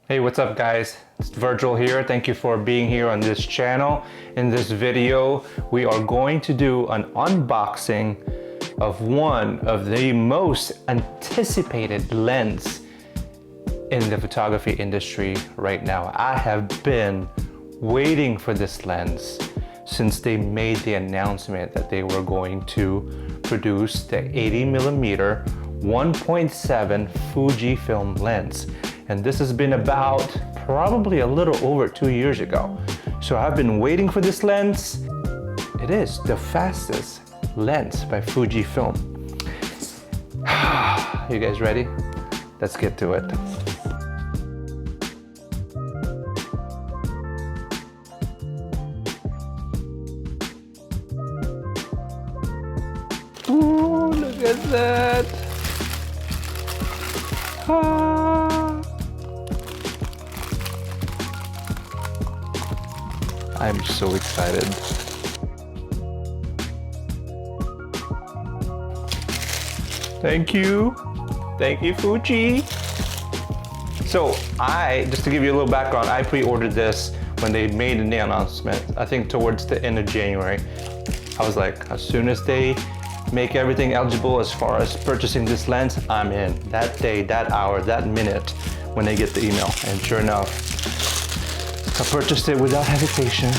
Hey, what's up guys? It's Virgil here. Thank you for being here on this channel. In this video, we are going to do an unboxing of one of the most anticipated lens in the photography industry right now. I have been waiting for this lens since they made the announcement that they were going to produce the 80mm 1.7 Fujifilm lens. And this has been about probably a little over 2 years ago. So I've been waiting for this lens. It is the fastest lens by Fujifilm. You guys ready? Let's get to it. Ooh, look at that. I'm so excited. Thank you. Thank you, Fuji. So just to give you a little background, I pre-ordered this when they made the announcement, I think towards the end of January. I was like, as soon as they make everything eligible as far as purchasing this lens, I'm in. That day, that hour, that minute when they get the email. And sure enough, I purchased it without hesitation.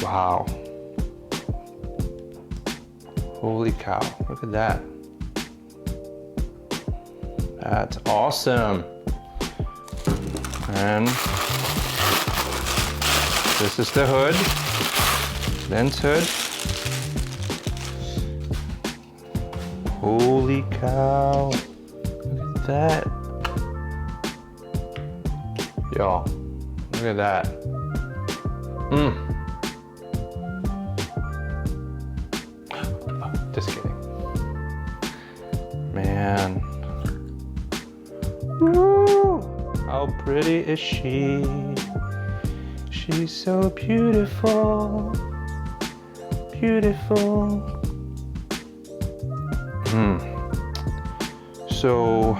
Wow. Holy cow, look at that. That's awesome. And this is the hood, lens hood. Holy cow. That. Yo, look at that. Oh, just kidding. Man. Woo! How pretty is she? She's so beautiful. Beautiful. So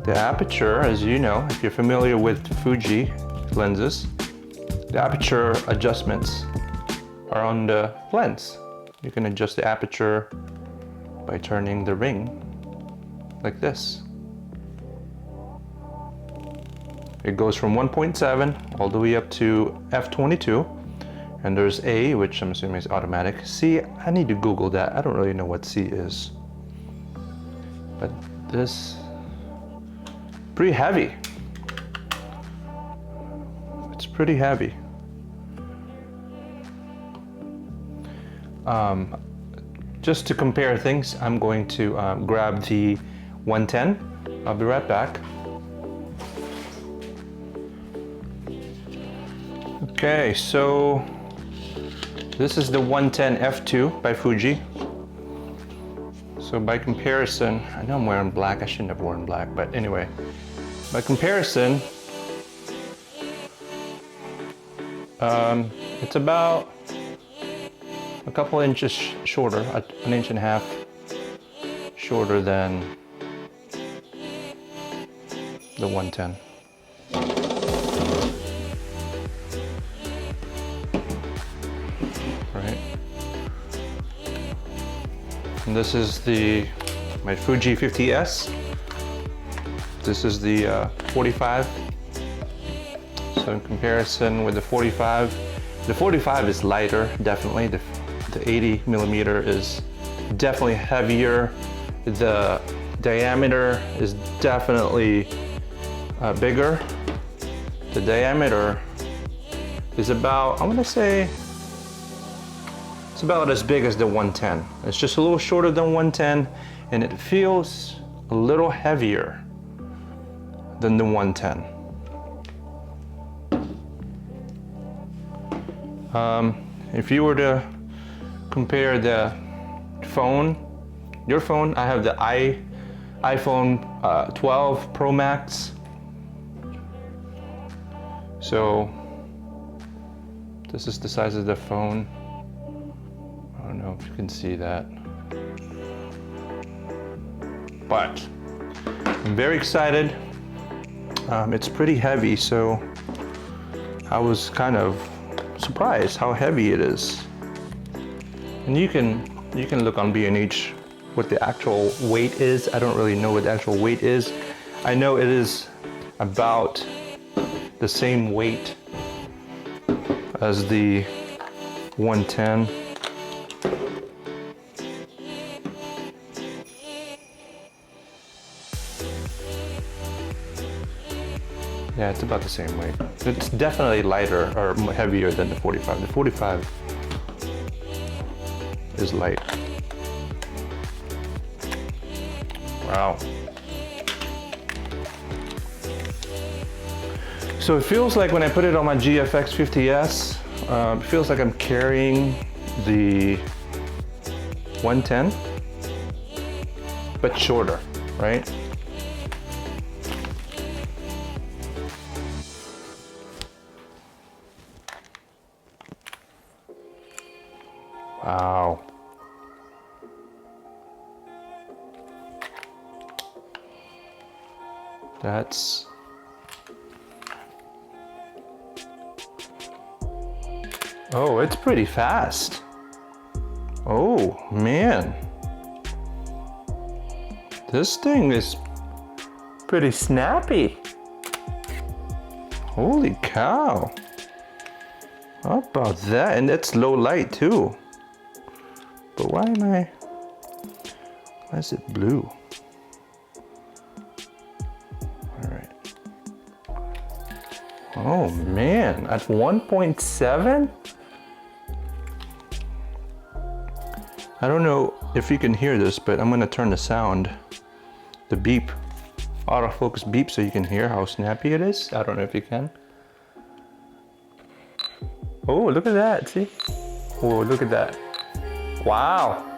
the aperture, as you know, if you're familiar with Fuji lenses, the aperture adjustments are on the lens. You can adjust the aperture by turning the ring like this. It goes from 1.7 all the way up to f/22. And there's A, which I'm assuming is automatic. C, I need to Google that. I don't really know what C is. But this, pretty heavy. It's pretty heavy. Just to compare things, I'm going to grab the 110. I'll be right back. Okay, so this is the 110 f2 by Fuji. So by comparison, I know I'm wearing black, I shouldn't have worn black, but anyway. By comparison, it's about a couple inches shorter, an inch and a half shorter than the 110. Right. And this is my Fuji 50S. This is the 45. So in comparison with the 45 is lighter, definitely. The 80mm is definitely heavier. The diameter is definitely bigger. The diameter is about, I want to say, it's about as big as the 110. It's just a little shorter than 110, and it feels a little heavier than the 110. If you were to compare the phone, your phone, I have the iPhone 12 Pro Max. So this is the size of the phone. I don't know if you can see that. but I'm very excited. It's pretty heavy, so I was kind of surprised how heavy it is. And you can look on B&H what the actual weight is. I don't really know what the actual weight is. I know it is about the same weight as the 110. Yeah, it's about the same weight. It's definitely lighter or heavier than the 45. The 45 is light. Wow. So it feels like when I put it on my GFX 50S, it feels like I'm carrying the 110, but shorter, right? Wow. That's... Oh, it's pretty fast. Oh, man. This thing is pretty snappy. Holy cow. How about that? And it's low light too. But why is it blue? All right. Oh man, at 1.7? I don't know if you can hear this, but I'm gonna turn the sound, the beep, autofocus beep, so you can hear how snappy it is. I don't know if you can. Oh, look at that, see? Oh, look at that. Wow.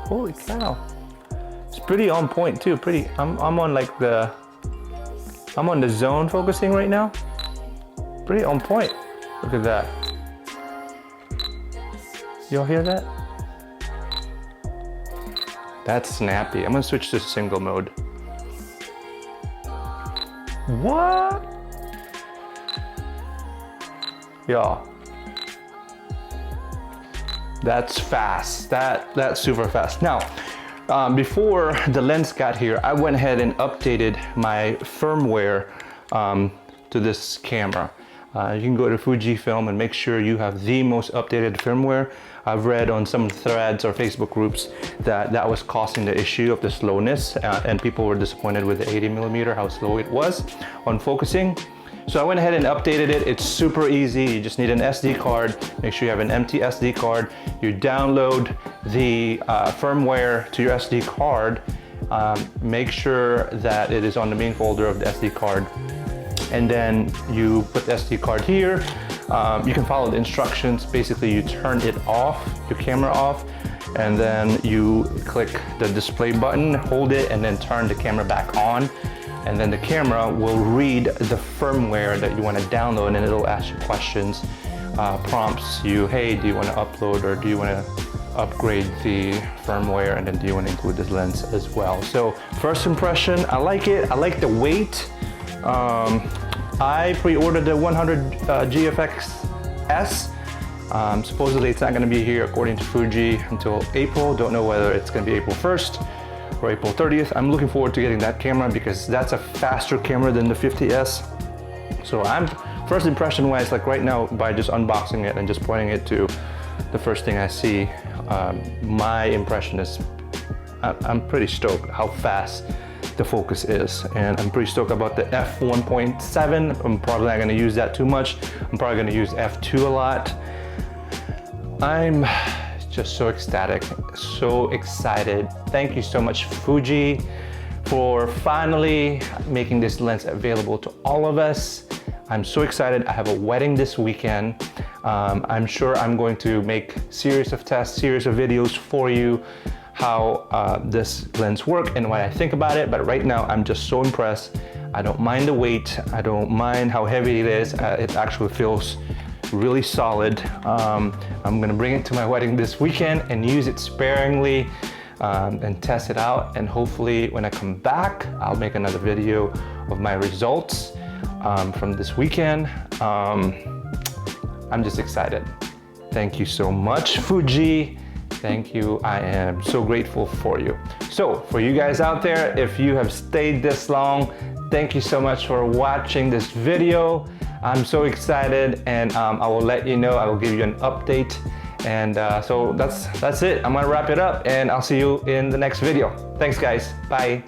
Holy cow. It's pretty on point too, pretty, I'm on like I'm on the zone focusing right now. Pretty on point. Look at that. Y'all hear that? That's snappy. I'm gonna switch to single mode. What? Y'all. That's fast. That's super fast. Now, before the lens got here, I went ahead and updated my firmware to this camera. You can go to Fujifilm and make sure you have the most updated firmware. I've read on some threads or Facebook groups that was causing the issue of the slowness, and people were disappointed with the 80mm, how slow it was on focusing. So I went ahead and updated it. It's super easy. You just need an SD card. Make sure you have an empty SD card. You download the firmware to your SD card. Make sure that it is on the main folder of the SD card. And then you put the SD card here. You can follow the instructions. Basically, you turn it off, your camera off, and then you click the display button, hold it, and then turn the camera back on. And then the camera will read the firmware that you want to download, and it'll ask you questions, prompts you, hey, do you want to upload or do you want to upgrade the firmware, and then do you want to include this lens as well. So first impression, I like it. I like the weight. I pre-ordered the 100 GFX S. Supposedly it's not going to be here according to Fuji until April. Don't know whether it's going to be April 1st or April 30th. I'm looking forward to getting that camera because that's a faster camera than the 50S. So I'm first impression wise, like right now, by just unboxing it and just pointing it to the first thing I see, my impression is I'm pretty stoked how fast the focus is, and I'm pretty stoked about the f1.7. I'm probably not going to use that too much. I'm probably going to use f2 a lot. I'm just so ecstatic, so excited. Thank you so much, Fuji, for finally making this lens available to all of us. I'm so excited. I have a wedding this weekend. I'm sure I'm going to make series of tests, series of videos for you, how this lens work and what I think about it. But right now, I'm just so impressed. I don't mind the weight. I don't mind how heavy it is. It actually feels really solid. I'm gonna bring it to my wedding this weekend and use it sparingly. and test it out. And hopefully when I come back, I'll make another video of my results from this weekend. I'm just excited. Thank you so much, Fuji. Thank you. I am so grateful for you. So for you guys out there, if you have stayed this long, thank you so much for watching this video. I'm so excited, and I will let you know. I will give you an update. And so that's it. I'm gonna wrap it up, and I'll see you in the next video. Thanks guys. Bye.